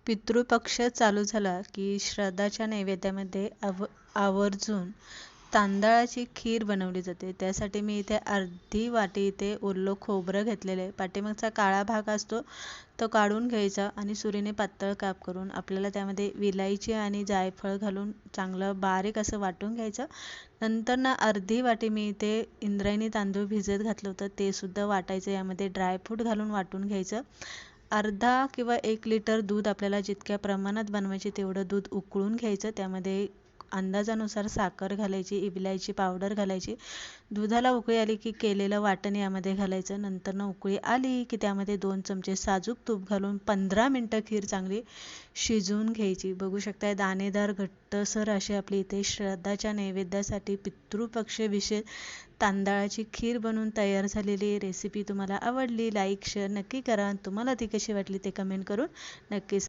पितृपक्ष चालू झाला की श्राद्धाच्या नैवेद्यामध्ये आवर्जून तांदळाची खीर बनवली जाते. त्यासाठी मी इथे अर्धी वाटी इथे ओलं खोबरं घेतलेलं आहे. पाठीमागचा काळा भाग असतो तो काढून घ्यायचा आणि सुरीने पातळ काप करून आपल्याला त्यामध्ये विलायची आणि जायफळ घालून चांगलं बारीक असं वाटून घ्यायचं. नंतर ना अर्धी वाटी मी इथे इंद्रायणी तांदूळ भिजत घातलं होतं ते सुद्धा वाटायचं. यामध्ये ड्रायफ्रूट घालून वाटून घ्यायचं. अर्धा किंवा 1 लिटर दूध आपल्याला जितक्या प्रमाणात बनवायचे तेवढं दूध उकळून घ्यायचं. त्यामध्ये अंदाजानुसार साखर घालायची, इलायची पावडर घालायची. दुधाला उकळी आली की केलेलं वाटण यामध्ये घालायचं. नंतर उकळी आली की त्यामध्ये 2 चमचे साजूक तूप घालून 15 मिनटं खीर चांगली शिजवून घ्यायची. बघू शकताय दाणेदार घट्टसर अशी आपली इथे श्राद्धाच्या नैवेद्यासाठी पितृपक्ष विशेष तांदळाची खीर बनवून तयार झालेली. रेसिपी तुम्हाला आवडली, लाईक शेअर नक्की करा. तुम्हाला ती कशी वाटली ते कमेंट करून नक्की